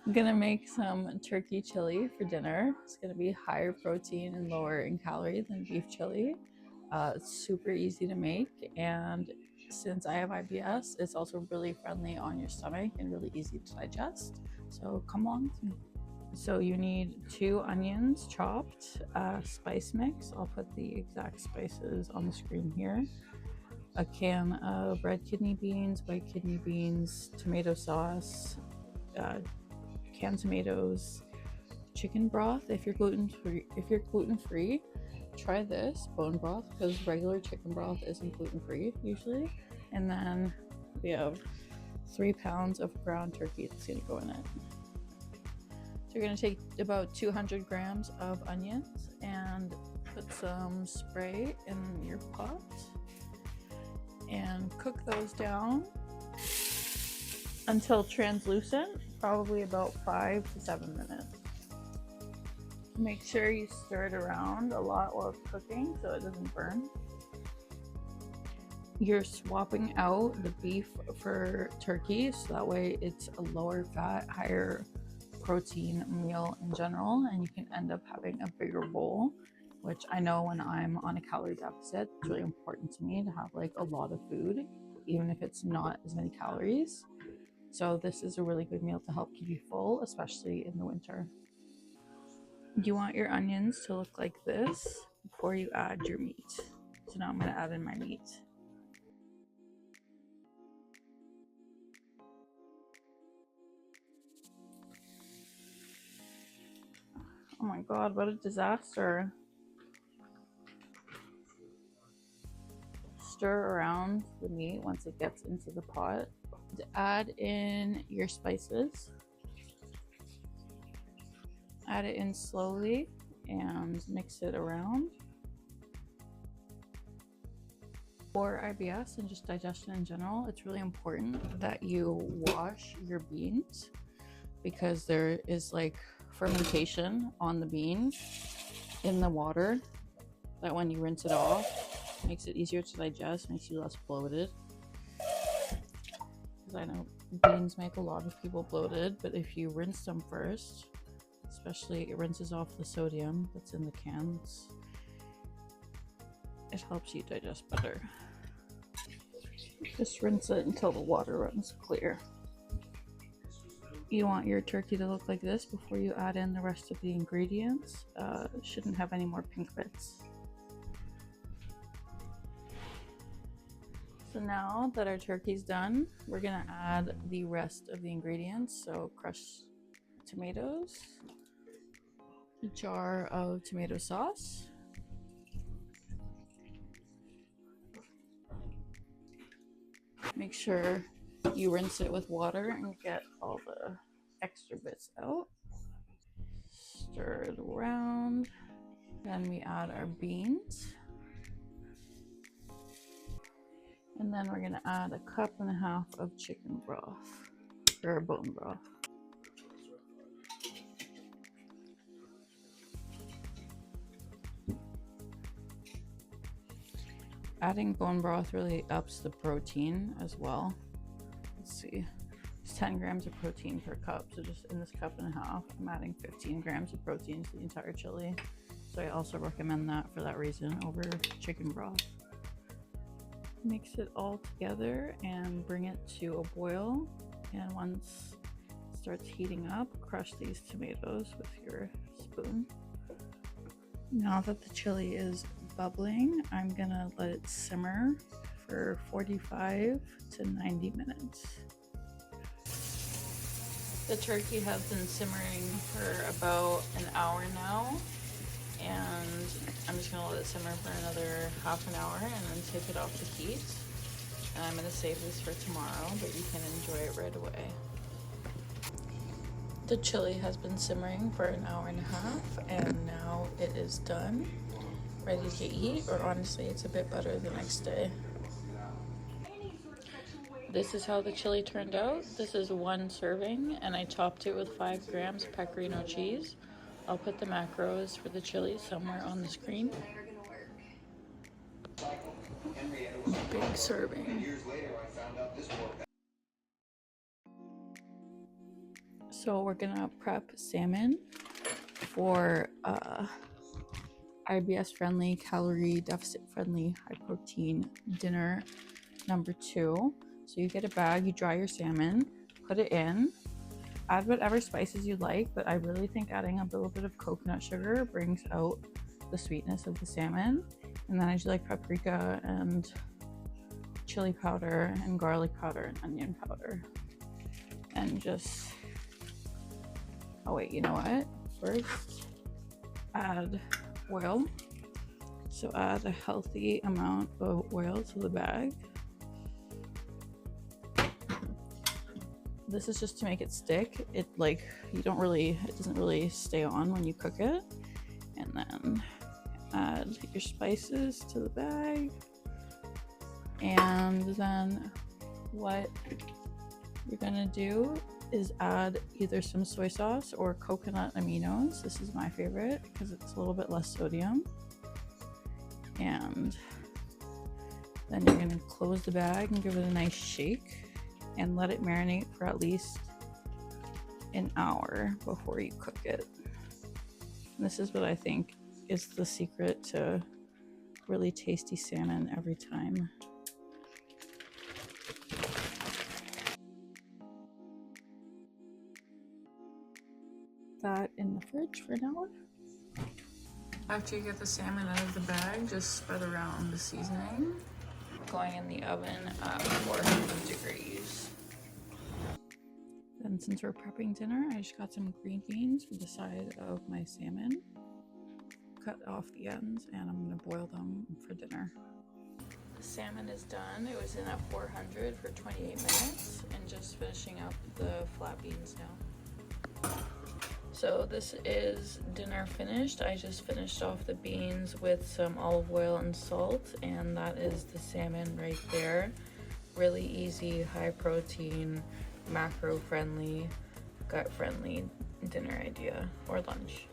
I'm gonna make some turkey chili for dinner. It's gonna be higher protein and lower in calorie than beef chili. It's super easy to make, and since I have IBS, it's also really friendly on your stomach and really easy to digest. So come along with me. So you need 2 onions chopped, spice mix. I'll put the exact spices on the screen here. A can of red kidney beans, white kidney beans, tomato sauce, canned tomatoes, chicken broth. If you're gluten free, try this bone broth because regular chicken broth isn't gluten free usually. And then we have 3 pounds of ground turkey that's gonna go in it. So you're gonna take about 200 grams of onions and put some spray in your pot and cook those down until translucent, probably about 5 to 7 minutes. Make sure you stir it around a lot while it's cooking so it doesn't burn. You're swapping out the beef for turkey, so that way it's a lower fat, higher protein meal in general, and you can end up having a bigger bowl, which I know when I'm on a calorie deficit, it's really important to me to have like a lot of food, even if it's not as many calories. So this is a really good meal to help keep you full, especially in the winter. You want your onions to look like this before you add your meat. So now I'm going to add in my meat. Oh my god, what a disaster. Stir around the meat once it gets into the pot. Add in your spices. Add it in slowly and mix it around. For IBS and just digestion in general, it's really important that you wash your beans because there is like fermentation on the bean in the water that when you rinse it off makes it easier to digest, makes you less bloated. Because I know beans make a lot of people bloated, but if you rinse them first, especially it rinses off the sodium that's in the cans, it helps you digest better. Just rinse it until the water runs clear. You want your turkey to look like this before you add in the rest of the ingredients. It shouldn't have any more pink bits. So now that our turkey's done, we're gonna add the rest of the ingredients. So crushed tomatoes, a jar of tomato sauce, make sure you rinse it with water and get all the extra bits out. Stir it around. Then we add our beans. And then we're gonna add 1.5 cups of chicken broth, or bone broth. Adding bone broth really ups the protein as well. Let's see, it's 10 grams of protein per cup. So just in this 1.5 cups, I'm adding 15 grams of protein to the entire chili. So I also recommend that for that reason over chicken broth. Mix it all together and bring it to a boil. And once it starts heating up, crush these tomatoes with your spoon. Now that the chili is bubbling, I'm gonna let it simmer for 45 to 90 minutes. The turkey has been simmering for about an hour now, and I'm just gonna let it simmer for another half an hour and then take it off the heat. And I'm gonna save this for tomorrow, but you can enjoy it right away. The chili has been simmering for an hour and a half, and now it is done, ready to eat, or honestly, it's a bit better the next day. This is how the chili turned out. This is 1 serving, and I topped it with 5 grams of pecorino cheese. I'll put the macros for the chili somewhere on the screen. Big serving. So we're gonna prep salmon for IBS friendly, calorie deficit friendly, high protein dinner number 2. So you get a bag, you dry your salmon, put it in, add whatever spices you like, but I really think adding a little bit of coconut sugar brings out the sweetness of the salmon. And then I do like paprika and chili powder and garlic powder and onion powder. And just, oh wait, you know what? First, add oil. So add a healthy amount of oil to the bag. This is just to make it stick. It doesn't really stay on when you cook it. And then add your spices to the bag. And then what you're gonna do is add either some soy sauce or coconut aminos. This is my favorite because it's a little bit less sodium. And then you're gonna close the bag and give it a nice shake and let it marinate for at least an hour before you cook it. And this is what I think is the secret to really tasty salmon every time. That in the fridge for an hour. After you get the salmon out of the bag, just spread around the seasoning. Going in the oven at 400 degrees. Then since we're prepping dinner, I just got some green beans for the side of my salmon. Cut off the ends and I'm gonna boil them for dinner. The salmon is done. It was in at 400 for 28 minutes and just finishing up the flat beans now. So this is dinner finished. I just finished off the beans with some olive oil and salt, and that is the salmon right there. Really easy, high protein, macro friendly, gut friendly dinner idea or lunch.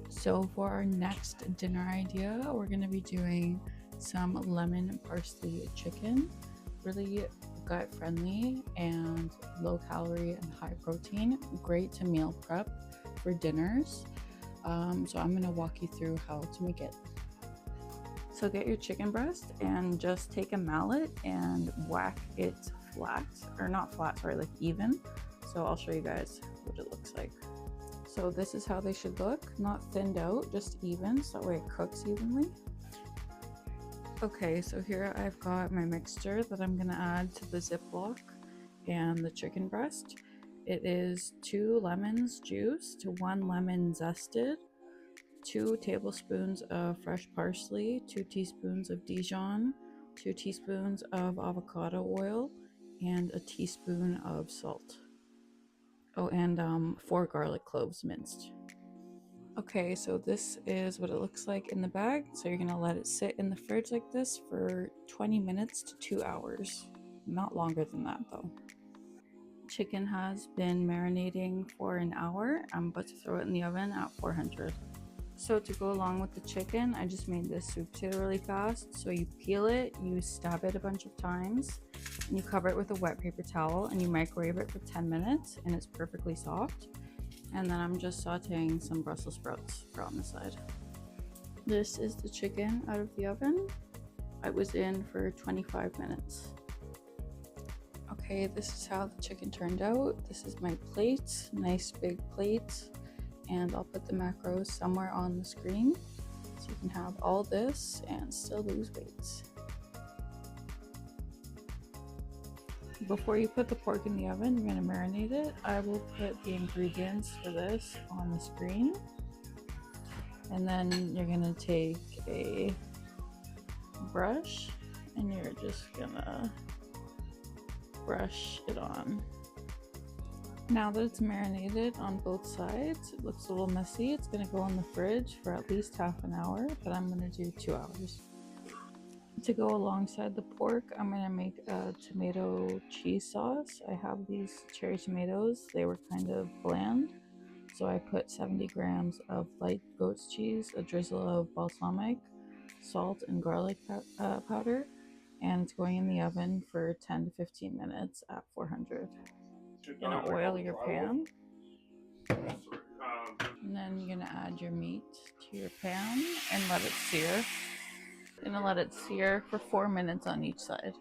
So for our next dinner idea, we're gonna be doing some lemon parsley chicken. Really gut friendly and low calorie and high protein. Great to meal prep for dinners. So I'm gonna walk you through how to make it. So get your chicken breast and just take a mallet and whack it flat, or not flat, sorry, like even. So I'll show you guys what it looks like. So this is how they should look, not thinned out, just even, so that way it cooks evenly. Okay, so here I've got my mixture that I'm gonna add to the Ziploc and the chicken breast. It is 2 lemons juiced, 1 lemon zested, 2 tablespoons of fresh parsley, 2 teaspoons of Dijon, 2 teaspoons of avocado oil, and a teaspoon of salt. Oh, and 4 garlic cloves minced. Okay, so this is what it looks like in the bag. So you're gonna let it sit in the fridge like this for 20 minutes to 2 hours. Not longer than that though. Chicken has been marinating for an hour. I'm about to throw it in the oven at 400. So to go along with the chicken, I just made this soup today really fast. So you peel it, you stab it a bunch of times, and you cover it with a wet paper towel and you microwave it for 10 minutes and it's perfectly soft. And then I'm just sauteing some Brussels sprouts for on the side. This is the chicken out of the oven. I was in for 25 minutes. Okay, this is how the chicken turned out. This is my plate, nice big plate. And I'll put the macros somewhere on the screen so you can have all this and still lose weight. Before you put the pork in the oven, you're going to marinate it. I will put the ingredients for this on the screen. And then you're going to take a brush and you're just going to brush it on. Now that it's marinated on both sides, it looks a little messy. It's going to go in the fridge for at least half an hour, but I'm going to do 2 hours. To go alongside the pork, I'm going to make a tomato cheese sauce. I have these cherry tomatoes. They were kind of bland, so I put 70 grams of light goat's cheese, a drizzle of balsamic, salt, and garlic powder. and it's going in the oven for 10 to 15 minutes at 400. You're gonna oil your pan, and then you're gonna add your meat to your pan and let it sear. You're gonna let it sear for 4 minutes on each side.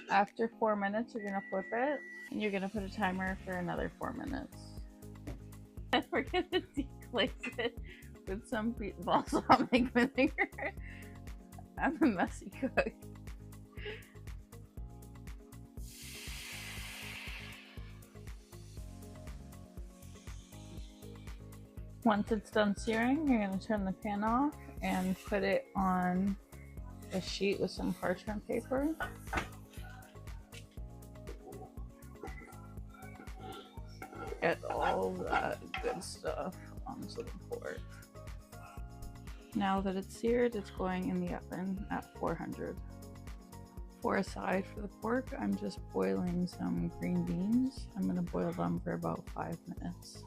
After 4 minutes, you're gonna flip it, and you're gonna put a timer for another 4 minutes. And we're gonna deglaze it with some balsamic vinegar. I'm a messy cook. Once it's done searing, you're going to turn the pan off and put it on a sheet with some parchment paper. Get all that good stuff onto the pork. Now that it's seared, it's going in the oven at 400. For a side for the pork, I'm just boiling some green beans. I'm going to boil them for about 5 minutes.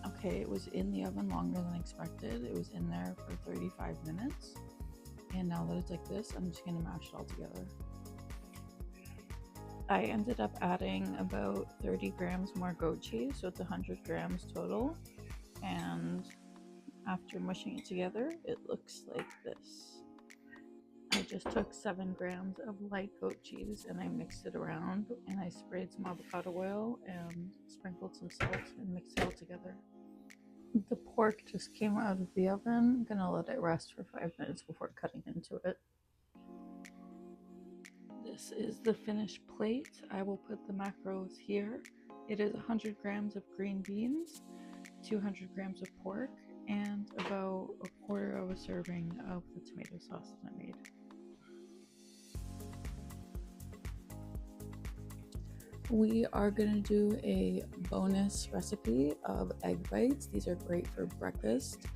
Okay, it was in the oven longer than expected. It was in there for 35 minutes. And now that it's like this, I'm just gonna mash it all together. I ended up adding about 30 grams more goat cheese, so it's 100 grams total. And after mushing it together, it looks like this. I just took 7 grams of light goat cheese and I mixed it around, and I sprayed some avocado oil and sprinkled some salt and mixed it all together. The pork just came out of the oven. I'm gonna let it rest for 5 minutes before cutting into it. This is the finished plate. I will put the macros here. It is 100 grams of green beans, 200 grams of pork, and about a quarter of a serving of the tomato sauce that I made. We are going to do a bonus recipe of egg bites. These are great for breakfast,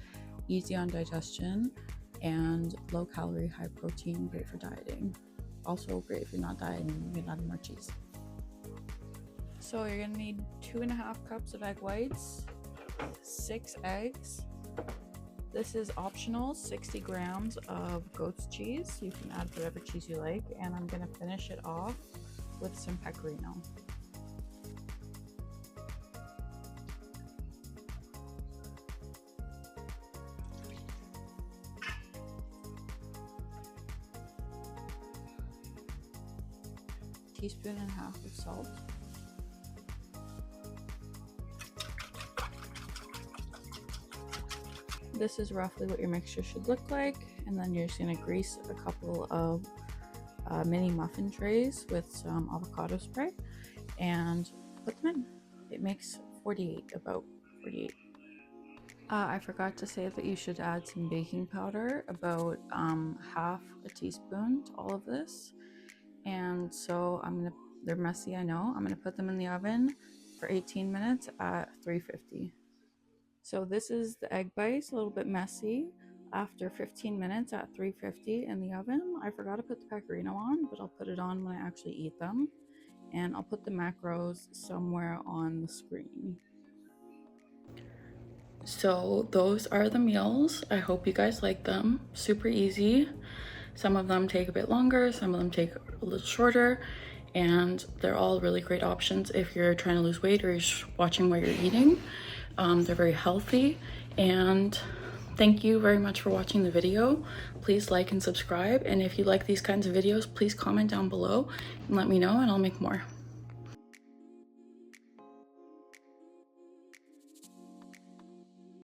easy on digestion, and low calorie, high protein, great for dieting. Also great if you're not dieting, you're not more cheese. So you're going to need 2.5 cups of egg whites, 6 eggs. This is optional, 60 grams of goat's cheese. You can add whatever cheese you like, and I'm going to finish it off with some pecorino. Teaspoon and a half of salt. This is roughly what your mixture should look like, and then you're just going to grease a couple of mini muffin trays with some avocado spray and put them in. It makes 48, about 48. I forgot to say that you should add some baking powder, about half a teaspoon to all of this. And so they're messy, I know. I'm gonna put them in the oven for 18 minutes at 350. So this is the egg bites, a little bit messy. After 15 minutes at 350 in the oven, I forgot to put the pecorino on, but I'll put it on when I actually eat them. And I'll put the macros somewhere on the screen. So those are the meals. I hope you guys like them. Super easy. Some of them take a bit longer, some of them take a little shorter, and they're all really great options if you're trying to lose weight or you're just watching what you're eating. They're very healthy, and thank you very much for watching the video. Please like and subscribe, and if you like these kinds of videos, please comment down below and let me know, and I'll make more.